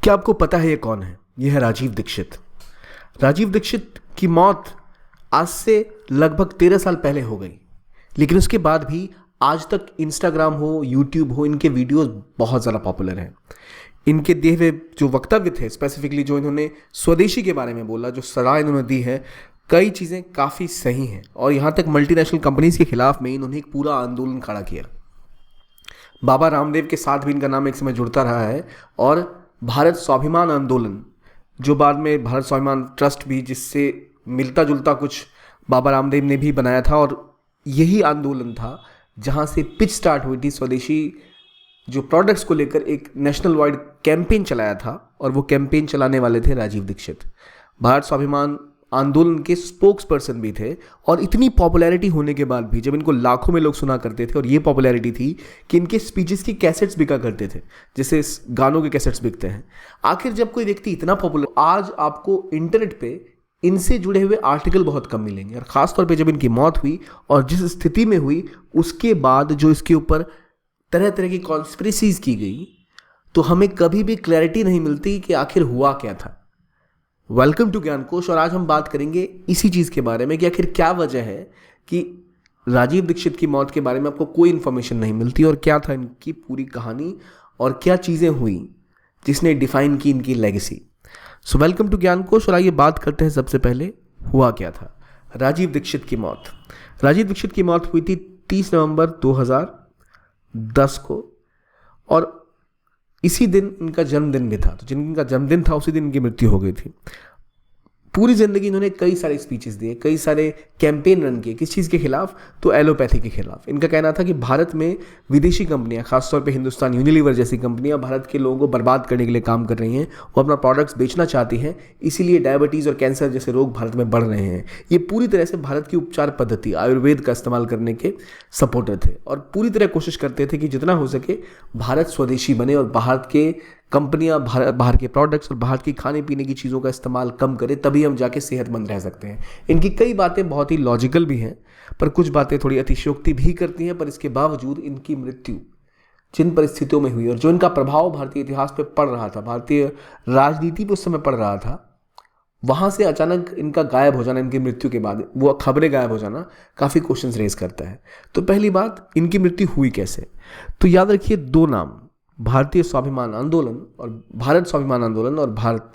क्या आपको पता है ये कौन है? ये है राजीव दीक्षित। राजीव दीक्षित की मौत आज से लगभग 13 साल पहले हो गई, लेकिन उसके बाद भी आज तक इंस्टाग्राम हो, यूट्यूब हो, इनके वीडियोस बहुत ज़्यादा पॉपुलर हैं। इनके दिए हुए जो वक्तव्य थे, स्पेसिफिकली जो इन्होंने स्वदेशी के बारे में बोला, जो सलाह इन्होंने दी है, कई चीज़ें काफ़ी सही हैं। और यहाँ तक मल्टीनेशनल कंपनीज के खिलाफ में इन्होंने एक पूरा आंदोलन खड़ा किया। बाबा रामदेव के साथ भी इनका नाम एक समय जुड़ता रहा है। और भारत स्वाभिमान आंदोलन, जो बाद में भारत स्वाभिमान ट्रस्ट भी, जिससे मिलता जुलता कुछ बाबा रामदेव ने भी बनाया था, और यही आंदोलन था जहां से पिच स्टार्ट हुई थी। स्वदेशी जो प्रोडक्ट्स को लेकर एक नेशनल वाइड कैंपेन चलाया था, और वो कैंपेन चलाने वाले थे राजीव दीक्षित। भारत स्वाभिमान आंदोलन के स्पोक्स पर्सन भी थे। और इतनी पॉपुलैरिटी होने के बाद भी, जब इनको लाखों में लोग सुना करते थे, और ये पॉपुलैरिटी थी कि इनके स्पीचेस की कैसेट्स बिका करते थे, जैसे गानों के कैसेट्स बिकते हैं। आखिर जब कोई व्यक्ति इतना पॉपुलर, आज आपको इंटरनेट पे इनसे जुड़े हुए आर्टिकल बहुत कम मिलेंगे। और ख़ासतौर पे जब इनकी मौत हुई और जिस स्थिति में हुई, उसके बाद जो इसके ऊपर तरह तरह की कॉन्स्पिरेसीज की गई, तो हमें कभी भी क्लैरिटी नहीं मिलती कि आखिर हुआ क्या था। Welcome to Gyankosh. और आज हम बात करेंगे इसी चीज़ के बारे में कि आखिर क्या वजह है कि राजीव दीक्षित की मौत के बारे में आपको कोई इन्फॉर्मेशन नहीं मिलती, और क्या था इनकी पूरी कहानी, और क्या चीज़ें हुई जिसने डिफाइन की इनकी legacy. So welcome to Gyankosh. और आइए बात करते हैं सबसे पहले हुआ क्या था। राजीव दीक्षित की मौत। राजीव दीक्षित की मौत हुई थी 30 नवंबर 2010 को, और इसी दिन इनका जन्मदिन भी था। तो जिन इनका जन्मदिन था उसी दिन इनकी मृत्यु हो गई थी। पूरी ज़िंदगी इन्होंने कई सारे स्पीचेस दिए, कई सारे कैंपेन रन किए। किस चीज़ के खिलाफ? तो एलोपैथी के खिलाफ। इनका कहना था कि भारत में विदेशी कंपनियां, खासतौर पे हिंदुस्तान यूनिलीवर जैसी कंपनियां भारत के लोगों को बर्बाद करने के लिए काम कर रही हैं। वो अपना प्रोडक्ट्स बेचना चाहती हैं, इसीलिए डायबिटीज़ और कैंसर जैसे रोग भारत में बढ़ रहे हैं। ये पूरी तरह से भारत की उपचार पद्धति आयुर्वेद का इस्तेमाल करने के सपोर्टर थे, और पूरी तरह कोशिश करते थे कि जितना हो सके भारत स्वदेशी बने, और भारत के कंपनियां बाहर के प्रोडक्ट्स और बाहर की खाने पीने की चीज़ों का इस्तेमाल कम करें, तभी हम जाके सेहतमंद रह सकते हैं। इनकी कई बातें बहुत ही लॉजिकल भी हैं, पर कुछ बातें थोड़ी अतिशयोक्ति भी करती हैं। पर इसके बावजूद इनकी मृत्यु जिन परिस्थितियों में हुई, और जो इनका प्रभाव भारतीय इतिहास पे पड़ रहा था, भारतीय राजनीति पे उस समय पड़ रहा था, वहाँ से अचानक इनका गायब हो जाना, इनकी मृत्यु के बाद वो खबरें गायब हो जाना, काफ़ी क्वेश्चंस रेज करता है। तो पहली बात, इनकी मृत्यु हुई कैसे? तो याद रखिए दो नाम, भारतीय स्वाभिमान आंदोलन और भारत स्वाभिमान आंदोलन, और भारत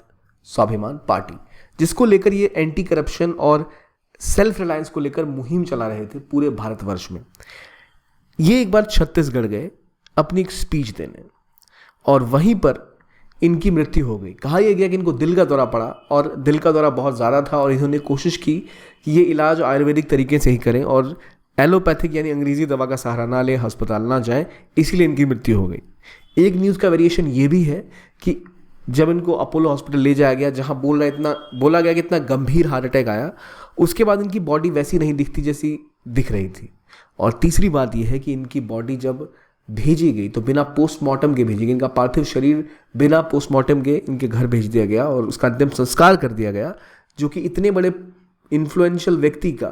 स्वाभिमान पार्टी, जिसको लेकर ये एंटी करप्शन और सेल्फ रिलायंस को लेकर मुहिम चला रहे थे पूरे भारतवर्ष में। ये एक बार छत्तीसगढ़ गए अपनी एक स्पीच देने, और वहीं पर इनकी मृत्यु हो गई। कहा यह गया कि इनको दिल का दौरा पड़ा, और दिल का दौरा बहुत ज़्यादा था, और इन्होंने कोशिश की कि ये इलाज आयुर्वेदिक तरीके से ही करें, और एलोपैथिक यानी अंग्रेजी दवा का सहारा ना ले, अस्पताल ना जाए, इसीलिए इनकी मृत्यु हो गई। एक न्यूज़ का वेरिएशन ये भी है कि जब इनको अपोलो हॉस्पिटल ले जाया गया, जहां बोला गया कि इतना गंभीर हार्ट अटैक आया, उसके बाद इनकी बॉडी वैसी नहीं दिखती जैसी दिख रही थी। और तीसरी बात यह है कि इनकी बॉडी जब भेजी गई तो बिना पोस्टमार्टम के भेजी गई। इनका पार्थिव शरीर बिना पोस्टमार्टम के इनके घर भेज दिया गया, और उसका अंतिम संस्कार कर दिया गया, जो कि इतने बड़े इन्फ्लुएंशियल व्यक्ति का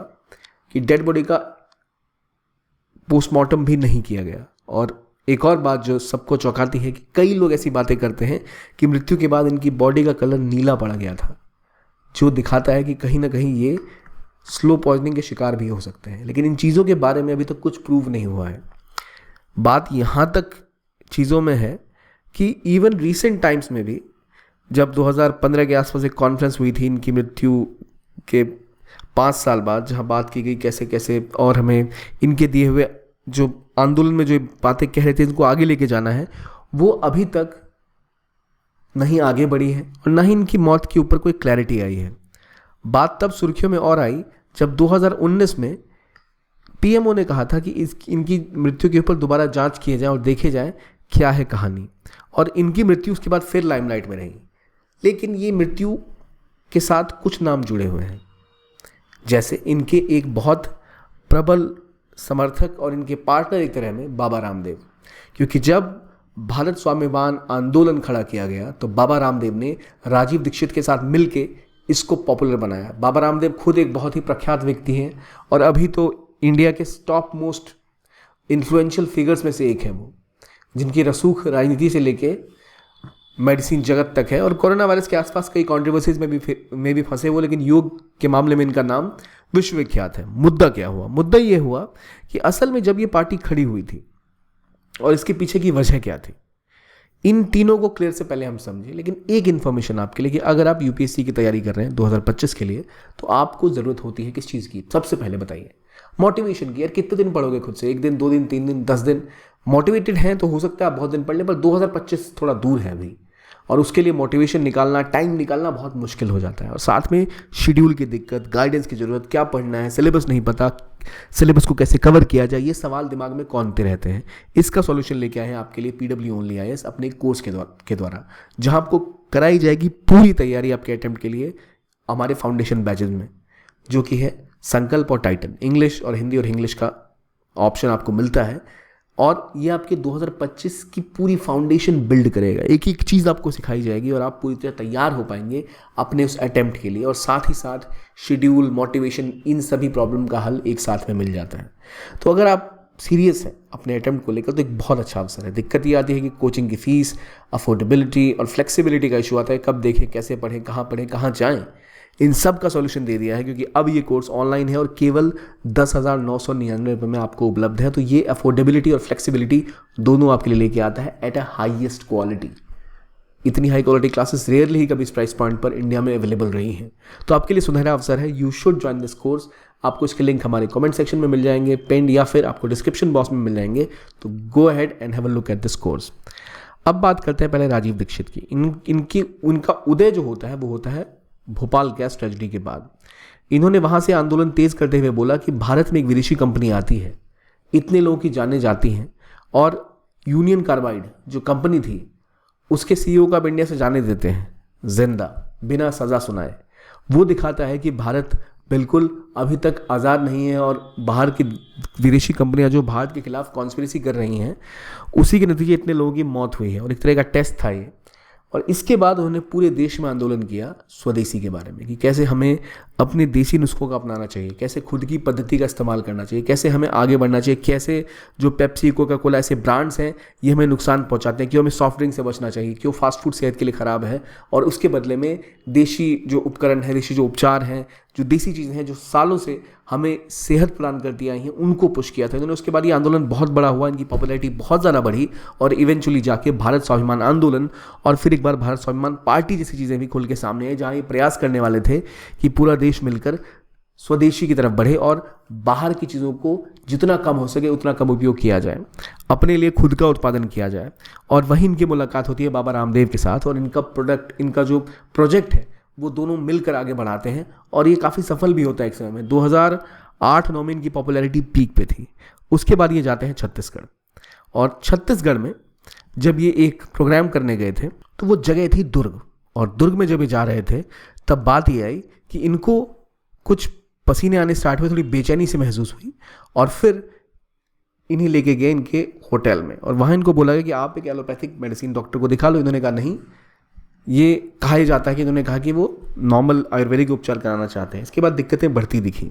कि डेड बॉडी का पोस्टमार्टम भी नहीं किया गया। और एक और बात जो सबको चौंकाती है कि कई लोग ऐसी बातें करते हैं कि मृत्यु के बाद इनकी बॉडी का कलर नीला पड़ गया था, जो दिखाता है कि कहीं ना कहीं ये स्लो पॉइजनिंग के शिकार भी हो सकते हैं। लेकिन इन चीज़ों के बारे में अभी तक कुछ प्रूव नहीं हुआ है। बात यहाँ तक चीज़ों में है कि इवन रिसेंट टाइम्स में भी, जब 2015 के आसपास एक कॉन्फ्रेंस हुई थी इनकी मृत्यु के 5 साल बाद, जहाँ बात की गई कैसे कैसे और हमें इनके दिए हुए जो आंदोलन में जो बातें कह रहे थे इनको आगे लेके जाना है, वो अभी तक नहीं आगे बढ़ी है, और ना ही इनकी मौत के ऊपर कोई क्लैरिटी आई है। बात तब सुर्खियों में और आई जब 2019 में पीएमओ ने कहा था कि इनकी मृत्यु के ऊपर दोबारा जांच किए जाए और देखे जाए क्या है कहानी, और इनकी मृत्यु उसके बाद फिर लाइमलाइट में रही। लेकिन ये मृत्यु के साथ कुछ नाम जुड़े हुए हैं, जैसे इनके एक बहुत प्रबल समर्थक और इनके पार्टनर एक तरह में बाबा रामदेव, क्योंकि जब भारत स्वाभिमान आंदोलन खड़ा किया गया तो बाबा रामदेव ने राजीव दीक्षित के साथ मिलके इसको पॉपुलर बनाया। बाबा रामदेव खुद एक बहुत ही प्रख्यात व्यक्ति हैं, और अभी तो इंडिया के टॉप मोस्ट इन्फ्लुएंशियल फिगर्स में से एक है वो, जिनकी रसूख राजनीति से लेके मेडिसिन जगत तक है और कोरोना वायरस के आसपास कई कंट्रोवर्सीज में भी फंसे वो, लेकिन योग के मामले में इनका नाम विश्वविख्यात है। मुद्दा क्या हुआ? मुद्दा ये हुआ कि असल में जब ये पार्टी खड़ी हुई थी और इसके पीछे की वजह क्या थी, इन तीनों को क्लियर से पहले हम समझें। लेकिन एक इन्फॉर्मेशन आपके लिए कि अगर आप यूपीएससी की तैयारी कर रहे हैं 2025 के लिए, तो आपको ज़रूरत होती है किस चीज़ की? सबसे पहले बताइए, मोटिवेशन की। यार कितने दिन पढ़ोगे खुद से? 1 दिन, 2 दिन, 3 दिन, 10 दिन? मोटिवेटेड हैं तो हो सकता है आप बहुत दिन पढ़ लें, पर 2025 थोड़ा दूर है अभी, और उसके लिए मोटिवेशन निकालना, टाइम निकालना बहुत मुश्किल हो जाता है। और साथ में शेड्यूल की दिक्कत, गाइडेंस की ज़रूरत, क्या पढ़ना है, सिलेबस नहीं पता, सिलेबस को कैसे कवर किया जाए, ये सवाल दिमाग में कौनते रहते हैं। इसका सॉल्यूशन लेके आए हैं आपके लिए PW ओनली IAS अपने कोर्स के द्वारा, जहां आपको कराई जाएगी पूरी तैयारी आपके अटेम्प्ट के लिए हमारे फाउंडेशन बैचेज में, जो कि है संकल्प और टाइटन। इंग्लिश और हिंदी और इंग्लिश का ऑप्शन आपको मिलता है, और ये आपके 2025 की पूरी फाउंडेशन बिल्ड करेगा। एक एक चीज़ आपको सिखाई जाएगी और आप पूरी तरह तैयार हो पाएंगे अपने उस अटेम्प्ट के लिए। और साथ ही साथ शेड्यूल, मोटिवेशन, इन सभी प्रॉब्लम का हल एक साथ में मिल जाता है। तो अगर आप सीरियस हैं अपने अटेम्प्ट को लेकर तो एक बहुत अच्छा अवसर है। दिक्कत ये आती है कि कोचिंग की फीस, अफोर्डेबिलिटी और फ्लेक्सिबिलिटी का इशू आता है। कब देखें, कैसे पढ़ें, कहाँ जाएँ, इन सब का सॉल्यूशन दे दिया है, क्योंकि अब ये कोर्स ऑनलाइन है और केवल 10,999 रुपये में आपको उपलब्ध है। तो ये अफोर्डेबिलिटी और फ्लेक्सिबिलिटी दोनों आपके लिए लेके आता है एट अ हाईएस्ट क्वालिटी। इतनी हाई क्वालिटी क्लासेस रेयरली ही कभी इस प्राइस पॉइंट पर इंडिया में अवेलेबल रही हैं। तो आपके लिए सुनहरा अवसर है। You should join this course. आपको इसके लिंक हमारे कमेंट सेक्शन में मिल जाएंगे, पेंड, या फिर आपको डिस्क्रिप्शन बॉक्स में मिल जाएंगे। तो go ahead and have a look at this course. अब बात करते हैं पहले राजीव दीक्षित की। उनका उदय जो होता है वो होता है भोपाल गैस ट्रेजेडी के बाद। इन्होंने वहाँ से आंदोलन तेज करते हुए बोला कि भारत में एक विदेशी कंपनी आती है, इतने लोगों की जानें जाती हैं, और यूनियन कार्बाइड जो कंपनी थी उसके CEO को आप इंडिया से जाने देते हैं जिंदा, बिना सज़ा सुनाए। वो दिखाता है कि भारत बिल्कुल अभी तक आज़ाद नहीं है, और बाहर की विदेशी कंपनियां जो भारत के खिलाफ कॉन्स्पिरेसी कर रही हैं, उसी के नतीजे इतने लोगों की मौत हुई है। और एक तरह का टेस्ट था ये। और इसके बाद उन्होंने पूरे देश में आंदोलन किया स्वदेशी के बारे में, कि कैसे हमें अपने देसी नुस्खों का अपनाना चाहिए, कैसे खुद की पद्धति का इस्तेमाल करना चाहिए, कैसे हमें आगे बढ़ना चाहिए, कैसे जो पेप्सी, कोका कोला ऐसे ब्रांड्स हैं ये हमें नुकसान पहुंचाते हैं, क्यों हमें सॉफ्ट ड्रिंक से बचना चाहिए, क्यों फास्ट फूड सेहत के लिए ख़राब है, और उसके बदले में देशी जो उपकरण है, देशी जो उपचार हैं, जो देसी चीज़ें हैं जो सालों से हमें सेहत प्रदान करती आई हैं, उनको पुश किया था इन्होंने। उसके बाद ये आंदोलन बहुत बड़ा हुआ, इनकी पॉपुलैरिटी बहुत ज़्यादा बढ़ी, और इवेंचुअली जाके भारत स्वाभिमान आंदोलन और फिर एक बार भारत स्वाभिमान पार्टी जैसी चीज़ें भी खुल के सामने आई, जहाँ ये प्रयास करने वाले थे कि पूरा देश मिलकर स्वदेशी की तरफ बढ़े और बाहर की चीज़ों को जितना कम हो सके उतना कम उपयोग किया जाए, अपने लिए खुद का उत्पादन किया जाए। और वहीं इनकी मुलाकात होती है बाबा रामदेव के साथ, और इनका जो प्रोजेक्ट है वो दोनों मिलकर आगे बढ़ाते हैं, और ये काफ़ी सफल भी होता है। एक समय में 2008-9 में इनकी पॉपुलैरिटी पीक पे थी। उसके बाद ये जाते हैं छत्तीसगढ़, और छत्तीसगढ़ में जब ये एक प्रोग्राम करने गए थे तो वो जगह थी दुर्ग, और दुर्ग में जब ये जा रहे थे तब बात ये आई कि इनको कुछ पसीने आने स्टार्ट हुए, थोड़ी बेचैनी से महसूस हुई, और फिर इन्हीं लेके गए इनके होटल में, और वहाँ इनको बोला गया कि आप एक एलोपैथिक मेडिसिन डॉक्टर को दिखा लो। इन्होंने कहा नहीं, ये कहा जाता है कि इन्होंने कहा कि वो नॉर्मल आयुर्वेदिक उपचार कराना चाहते हैं। इसके बाद दिक्कतें बढ़ती दिखी।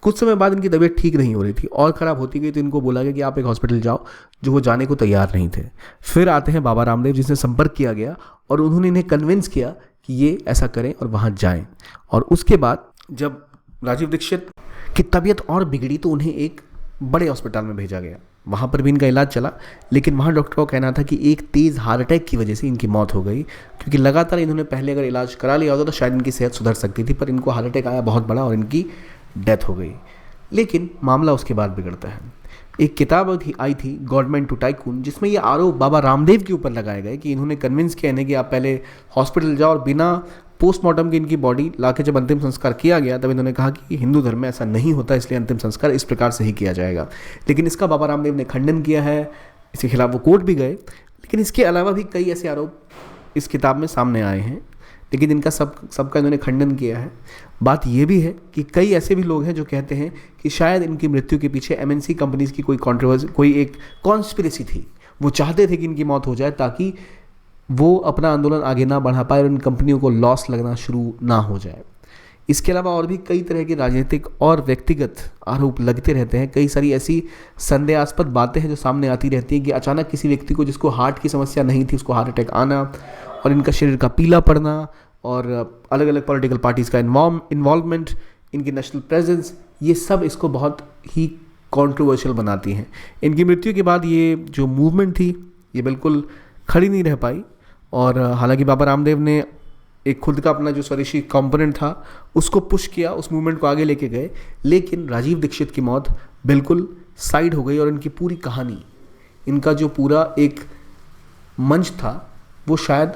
कुछ समय बाद इनकी तबीयत ठीक नहीं हो रही थी और ख़राब होती गई, तो इनको बोला गया कि आप एक हॉस्पिटल जाओ, जो वो जाने को तैयार नहीं थे। फिर आते हैं बाबा रामदेव, जिसने संपर्क किया गया और उन्होंने इन्हें कन्विंस किया कि ये ऐसा करें और वहाँ जाएँ। और उसके बाद जब राजीव दीक्षित की तबीयत और बिगड़ी तो उन्हें एक बड़े हॉस्पिटल में भेजा गया। वहाँ पर भी इनका इलाज चला, लेकिन वहाँ डॉक्टर का कहना था कि एक तेज़ हार्ट अटैक की वजह से इनकी मौत हो गई, क्योंकि लगातार इन्होंने पहले अगर इलाज करा लिया होता तो शायद इनकी सेहत सुधर सकती थी, पर इनको हार्ट अटैक आया बहुत बड़ा और इनकी डेथ हो गई। लेकिन मामला उसके बाद बिगड़ता है। एक किताब आई थी गवर्नमेंट टू टाइकून, जिसमें ये आरोप बाबा रामदेव के ऊपर लगाए गए कि इन्होंने कन्विंस किया इन्हें कि आप पहले हॉस्पिटल जाओ, और बिना पोस्टमार्टम की इनकी बॉडी लाके जब अंतिम संस्कार किया गया तब इन्होंने कहा कि हिंदू धर्म में ऐसा नहीं होता, इसलिए अंतिम संस्कार इस प्रकार से ही किया जाएगा। लेकिन इसका बाबा रामदेव ने खंडन किया है, इसके खिलाफ वो कोर्ट भी गए। लेकिन इसके अलावा भी कई ऐसे आरोप इस किताब में सामने आए हैं, लेकिन इनका सबका इन्होंने खंडन किया है। बात यह भी है कि कई ऐसे भी लोग हैं जो कहते हैं कि शायद इनकी मृत्यु के पीछे MNC कंपनीज की कोई कॉन्ट्रोवर्सी, कोई एक कॉन्स्पिरेसी थी। वो चाहते थे कि इनकी मौत हो जाए ताकि वो अपना आंदोलन आगे ना बढ़ा पाए और इन कंपनियों को लॉस लगना शुरू ना हो जाए। इसके अलावा और भी कई तरह के राजनीतिक और व्यक्तिगत आरोप लगते रहते हैं। कई सारी ऐसी संदेहास्पद बातें हैं जो सामने आती रहती हैं कि अचानक किसी व्यक्ति को जिसको हार्ट की समस्या नहीं थी उसको हार्ट अटैक आना, और इनका शरीर का पीला पड़ना, और अलग अलग पॉलिटिकल पार्टीज़ का इन्वॉल्वमेंट, इनकी नेशनल प्रेजेंस, ये सब इसको बहुत ही कंट्रोवर्शियल बनाती हैं। इनकी मृत्यु के बाद ये जो मूवमेंट थी ये बिल्कुल खड़ी नहीं रह पाई, और हालांकि बाबा रामदेव ने एक खुद का अपना जो स्वदेशी कंपोनेंट था उसको पुश किया, उस मूवमेंट को आगे लेके गए, लेकिन राजीव दीक्षित की मौत बिल्कुल साइड हो गई और इनकी पूरी कहानी, इनका जो पूरा एक मंच था वो शायद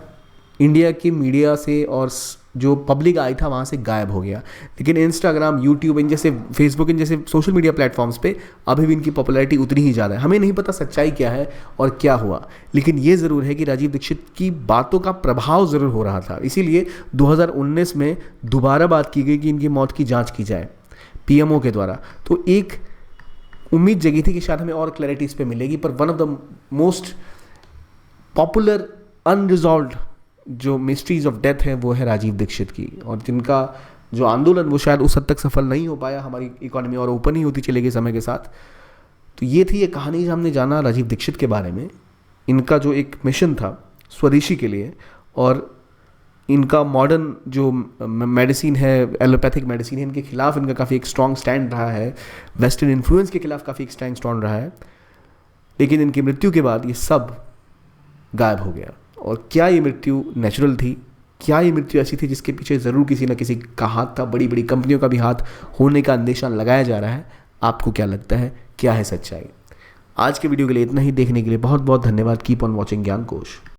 इंडिया की मीडिया से और जो पब्लिक आई था वहाँ से गायब हो गया। लेकिन इंस्टाग्राम, यूट्यूब, इन जैसे फेसबुक, इन जैसे सोशल मीडिया प्लेटफॉर्म्स पे अभी भी इनकी पॉपुलैरिटी उतनी ही ज़्यादा है। हमें नहीं पता सच्चाई क्या है और क्या हुआ, लेकिन ये ज़रूर है कि राजीव दीक्षित की बातों का प्रभाव ज़रूर हो रहा था। इसीलिए 2019 में दोबारा बात की गई कि इनकी मौत की जाँच की जाए PMO के द्वारा। तो एक उम्मीद जगी थी कि शायद हमें और क्लैरिटी इस पर मिलेगी, पर one of the most popular unresolved जो मिस्ट्रीज ऑफ डेथ है वो है राजीव दीक्षित की, और जिनका जो आंदोलन वो शायद उस हद तक सफल नहीं हो पाया। हमारी इकोनॉमी और ओपन ही होती चली गई समय के साथ। तो ये थी ये कहानी जो हमने जाना राजीव दीक्षित के बारे में, इनका जो एक मिशन था स्वदेशी के लिए, और इनका मॉडर्न जो मेडिसिन है, एलोपैथिक मेडिसिन है, इनके खिलाफ इनका काफ़ी एक स्ट्रॉन्ग स्टैंड रहा है, वेस्टर्न इन्फ्लुएंस के खिलाफ काफ़ी एक स्ट्रॉन्ग रहा है। लेकिन इनकी मृत्यु के बाद ये सब गायब हो गया। और क्या ये मृत्यु नेचुरल थी, क्या ये मृत्यु ऐसी थी जिसके पीछे ज़रूर किसी ना किसी का हाथ था, बड़ी बड़ी कंपनियों का भी हाथ होने का अंदेशा लगाया जा रहा है। आपको क्या लगता है, क्या है सच्चाई? आज के वीडियो के लिए इतना ही। देखने के लिए बहुत बहुत धन्यवाद। Keep on watching ज्ञानकोश।